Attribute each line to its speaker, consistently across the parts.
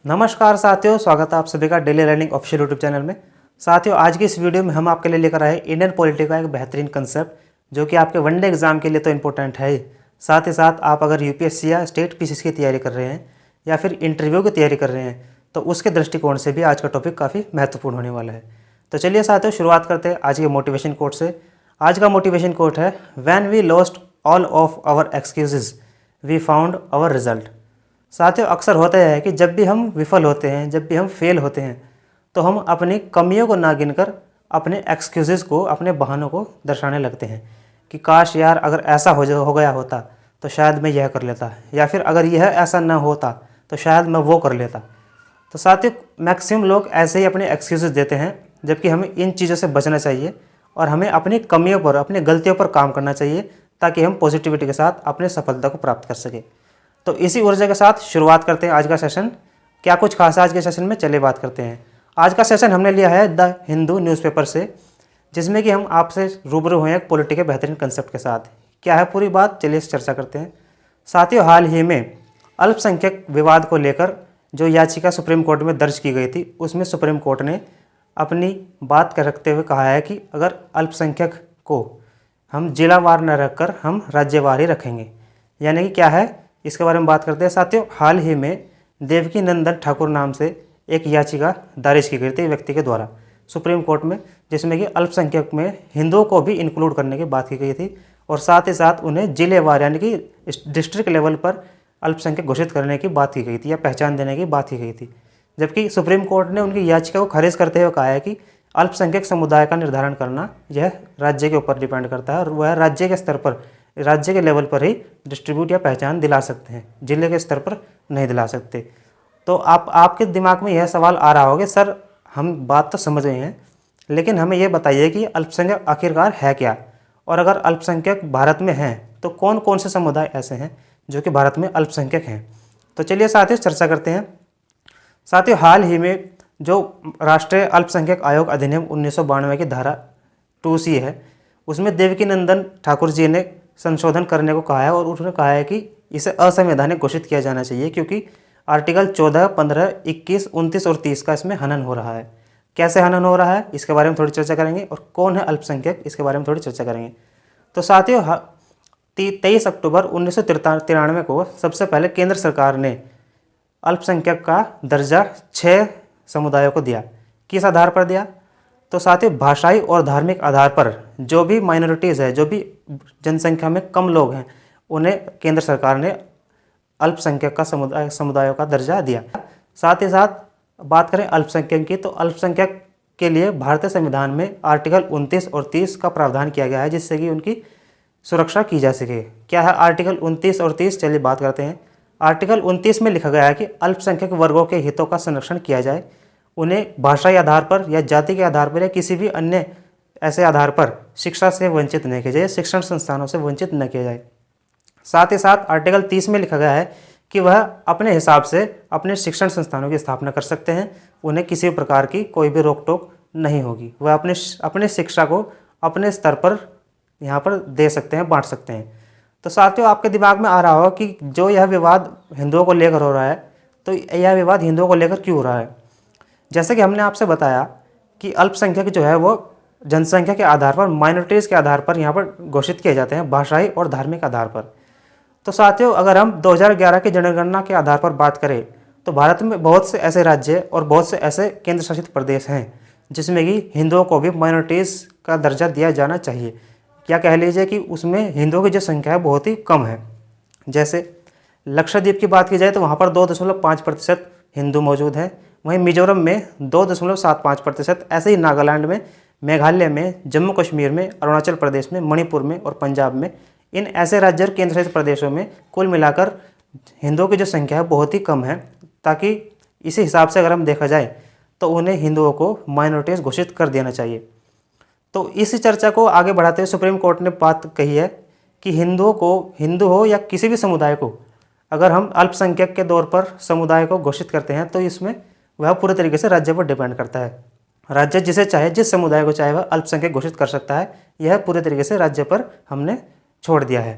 Speaker 1: नमस्कार साथियों, स्वागत है आप सभी का daily learning official YouTube channel में। साथियों, आज की इस वीडियो में हम आपके लिए लेकर आए इंडियन पॉलिटी का एक बेहतरीन कंसेप्ट जो कि आपके वनडे एग्जाम के लिए तो इम्पोर्टेंट है ही, साथ ही साथ आप अगर यूपीएससी या स्टेट पीसीएस की तैयारी कर रहे हैं या फिर इंटरव्यू की तैयारी कर रहे हैं तो उसके दृष्टिकोण से भी आज का टॉपिक काफ़ी महत्वपूर्ण होने वाला है। तो चलिए साथियों, शुरुआत करते हैं आज के मोटिवेशन कोट से। आज का मोटिवेशन कोट है, when we lost all of our excuses we found our result. साथियों, अक्सर होता है कि जब भी हम विफल होते हैं, जब भी हम फेल होते हैं तो हम अपनी कमियों को ना गिनकर अपने एक्सक्यूज़ेस को, अपने बहानों को दर्शाने लगते हैं कि काश यार अगर ऐसा हो गया होता तो शायद मैं यह कर लेता, या फिर अगर यह ऐसा ना होता तो शायद मैं वो कर लेता। तो साथियों, मैक्सिमम लोग ऐसे ही अपने एक्सक्यूज़ेस देते हैं, जबकि हमें इन चीज़ों से बचना चाहिए और हमें अपनी कमियों पर, अपनी गलतियों पर काम करना चाहिए ताकि हम पॉजिटिविटी के साथ अपने सफलता को प्राप्त कर सकें। तो इसी ऊर्जा के साथ शुरुआत करते हैं आज का सेशन। क्या कुछ खास है आज के सेशन में, चलिए बात करते हैं। आज का सेशन हमने लिया है द हिंदू न्यूज़पेपर से, जिसमें कि हम आपसे रूबरू हुए हैं पॉलिटी के बेहतरीन कंसेप्ट के साथ। क्या है पूरी बात, चलिए इस चर्चा करते हैं। साथियों, हाल ही में अल्पसंख्यक विवाद को लेकर जो याचिका सुप्रीम कोर्ट में दर्ज की गई थी, उसमें सुप्रीम कोर्ट ने अपनी बात कर रखते हुए कहा है कि अगर अल्पसंख्यक को हम जिलावार न रखकर हम राज्यवार ही रखेंगे। यानी कि क्या है, इसके बारे में बात करते हैं। साथियों, हाल ही में देवकी नंदन ठाकुर नाम से एक याचिका दायर की गई थी व्यक्ति के द्वारा सुप्रीम कोर्ट में, जिसमें कि अल्पसंख्यक में हिंदुओं को भी इंक्लूड करने की बात की गई थी और साथ ही साथ उन्हें जिलेवार यानी कि डिस्ट्रिक्ट लेवल पर अल्पसंख्यक घोषित करने की बात की गई थी या पहचान देने की बात की गई थी। जबकि सुप्रीम कोर्ट ने उनकी याचिका को खारिज करते हुए कहा है कि अल्पसंख्यक समुदाय का निर्धारण करना यह राज्य के ऊपर डिपेंड करता है और वह राज्य के स्तर पर, राज्य के लेवल पर ही डिस्ट्रीब्यूट या पहचान दिला सकते हैं, जिले के स्तर पर नहीं दिला सकते। तो आपके दिमाग में यह सवाल आ रहा होगा, सर हम बात तो समझ गए हैं लेकिन हमें यह बताइए कि अल्पसंख्यक आखिरकार है क्या, और अगर अल्पसंख्यक भारत में हैं तो कौन कौन से समुदाय ऐसे हैं जो कि भारत में अल्पसंख्यक हैं। तो चलिए साथियों चर्चा करते हैं। साथियों, हाल ही में जो राष्ट्रीय अल्पसंख्यक आयोग अधिनियम 1992 की धारा 2C है, उसमें देवकी नंदन ठाकुर जी ने संशोधन करने को कहा है और उन्होंने कहा है कि इसे असंवैधानिक घोषित किया जाना चाहिए क्योंकि आर्टिकल 14, 15, 21, 29 और 30 का इसमें हनन हो रहा है। कैसे हनन हो रहा है इसके बारे में थोड़ी चर्चा करेंगे और कौन है अल्पसंख्यक इसके बारे में थोड़ी चर्चा करेंगे। तो साथियों, 23 अक्टूबर 1993 को सबसे पहले केंद्र सरकार ने अल्पसंख्यक का दर्जा 6 समुदायों को दिया। किस आधार पर दिया? तो साथियों, भाषाई और धार्मिक आधार पर जो भी माइनॉरिटीज़ है, जो भी जनसंख्या में कम लोग हैं, उन्हें केंद्र सरकार ने अल्पसंख्यक का समुदायों का दर्जा दिया। साथ ही साथ बात करें अल्पसंख्यक की, तो अल्पसंख्यक के लिए भारतीय संविधान में आर्टिकल 29 और 30 का प्रावधान किया गया है जिससे कि उनकी सुरक्षा की जा सके। क्या है आर्टिकल 29 और 30, चलिए बात करते हैं। आर्टिकल 29 में लिखा गया है कि अल्पसंख्यक वर्गों के हितों का संरक्षण किया जाए, उन्हें भाषाई आधार पर या जाति के आधार पर या किसी भी अन्य ऐसे आधार पर शिक्षा से वंचित न किया जाए, शिक्षण संस्थानों से वंचित न किया जाए। साथ ही साथ आर्टिकल 30 में लिखा गया है कि वह अपने हिसाब से अपने शिक्षण संस्थानों की स्थापना कर सकते हैं, उन्हें किसी भी प्रकार की कोई भी रोक टोक नहीं होगी, वह अपने शिक्षा को अपने स्तर पर यहाँ पर दे सकते हैं, बांट सकते हैं। तो साथियों, आपके दिमाग में आ रहा होगा कि जो यह विवाद हिंदुओं को लेकर हो रहा है, तो यह विवाद हिंदुओं को लेकर क्यों हो रहा है। जैसे कि हमने आपसे बताया कि अल्पसंख्यक जो है वो जनसंख्या के आधार पर, माइनॉरिटीज़ के आधार पर यहाँ पर घोषित किए जाते हैं, भाषाई और धार्मिक आधार पर। तो साथियों, अगर हम 2011 की जनगणना के आधार पर बात करें तो भारत में बहुत से ऐसे राज्य और बहुत से ऐसे केंद्र शासित प्रदेश हैं जिसमें कि हिंदुओं को भी माइनॉरिटीज़ का दर्जा दिया जाना चाहिए। क्या कह लीजिए कि उसमें हिंदुओं की जो संख्या है बहुत ही कम है। जैसे लक्षद्वीप की बात की जाए तो वहाँ पर 2.5% हिंदू मौजूद हैं, वहीं मिजोरम में 2.75%, ऐसे ही नागालैंड में, मेघालय में, जम्मू कश्मीर में, अरुणाचल प्रदेश में, मणिपुर में और पंजाब में, इन ऐसे राज्य और केंद्र शासित प्रदेशों में कुल मिलाकर हिंदुओं की जो संख्या है बहुत ही कम है। ताकि इसी हिसाब से अगर हम देखा जाए तो उन्हें हिंदुओं को माइनॉरिटीज घोषित कर देना चाहिए। तो इसी चर्चा को आगे बढ़ाते हुए सुप्रीम कोर्ट ने बात कही है कि हिंदुओं को, हिंदू हो या किसी भी समुदाय को, अगर हम अल्पसंख्यक के तौर पर समुदाय को घोषित करते हैं तो इसमें वह पूरे तरीके से राज्य पर डिपेंड करता है। राज्य जिसे चाहे, जिस समुदाय को चाहे वह अल्पसंख्यक घोषित कर सकता है, यह पूरे तरीके से राज्य पर हमने छोड़ दिया है।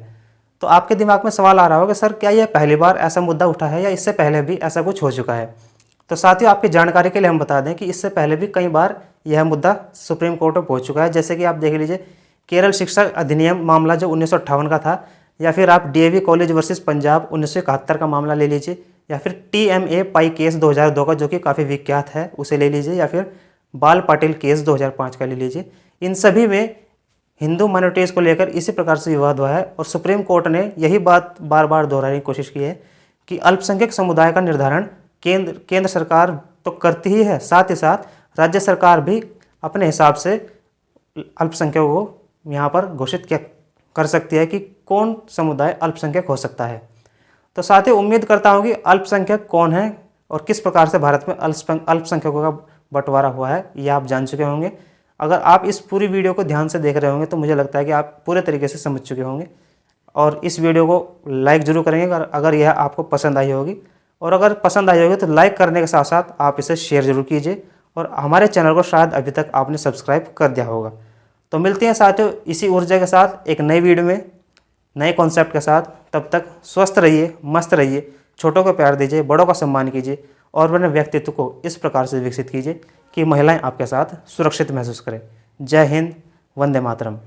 Speaker 1: तो आपके दिमाग में सवाल आ रहा होगा, सर क्या यह पहली बार ऐसा मुद्दा उठा है या इससे पहले भी ऐसा कुछ हो चुका है। तो साथियों, आपकी जानकारी के लिए हम बता दें कि इससे पहले भी कई बार यह मुद्दा सुप्रीम कोर्ट में पहुंच चुका है। जैसे कि आप देख लीजिए केरल शिक्षक अधिनियम मामला जो 1958 का था, या फिर आप डीएवी कॉलेज वर्सेस पंजाब 1971 का मामला ले लीजिए, या फिर टीएमए पाई केस 2002 का जो कि काफ़ी विख्यात है उसे ले लीजिए, या फिर बाल पाटिल केस 2005 का ले लीजिए। इन सभी में हिंदू माइनॉरिटीज़ को लेकर इसी प्रकार से विवाद हुआ है और सुप्रीम कोर्ट ने यही बात बार बार दोहराने की कोशिश की है कि अल्पसंख्यक समुदाय का निर्धारण केंद्र सरकार तो करती ही है, साथ ही साथ राज्य सरकार भी अपने हिसाब से अल्पसंख्यकों को यहाँ पर घोषित कर सकती है कि कौन समुदाय अल्पसंख्यक हो सकता है। तो साथ ही उम्मीद करता हूँ कि अल्पसंख्यक कौन है और किस प्रकार से भारत में अल्पसंख्यकों का बंटवारा हुआ है ये आप जान चुके होंगे। अगर आप इस पूरी वीडियो को ध्यान से देख रहे होंगे तो मुझे लगता है कि आप पूरे तरीके से समझ चुके होंगे और इस वीडियो को लाइक ज़रूर करेंगे अगर यह आपको पसंद आई होगी। और अगर पसंद आई होगी तो लाइक करने के साथ साथ आप इसे शेयर जरूर कीजिए और हमारे चैनल को शायद अभी तक आपने सब्सक्राइब कर दिया होगा। तो मिलते हैं साथियों इसी ऊर्जा के साथ एक नई वीडियो में नए कॉन्सेप्ट के साथ। तब तक स्वस्थ रहिए, मस्त रहिए, छोटों को प्यार दीजिए, बड़ों का सम्मान कीजिए और अपने व्यक्तित्व को इस प्रकार से विकसित कीजिए कि महिलाएं आपके साथ सुरक्षित महसूस करें। जय हिंद, वंदे मातरम।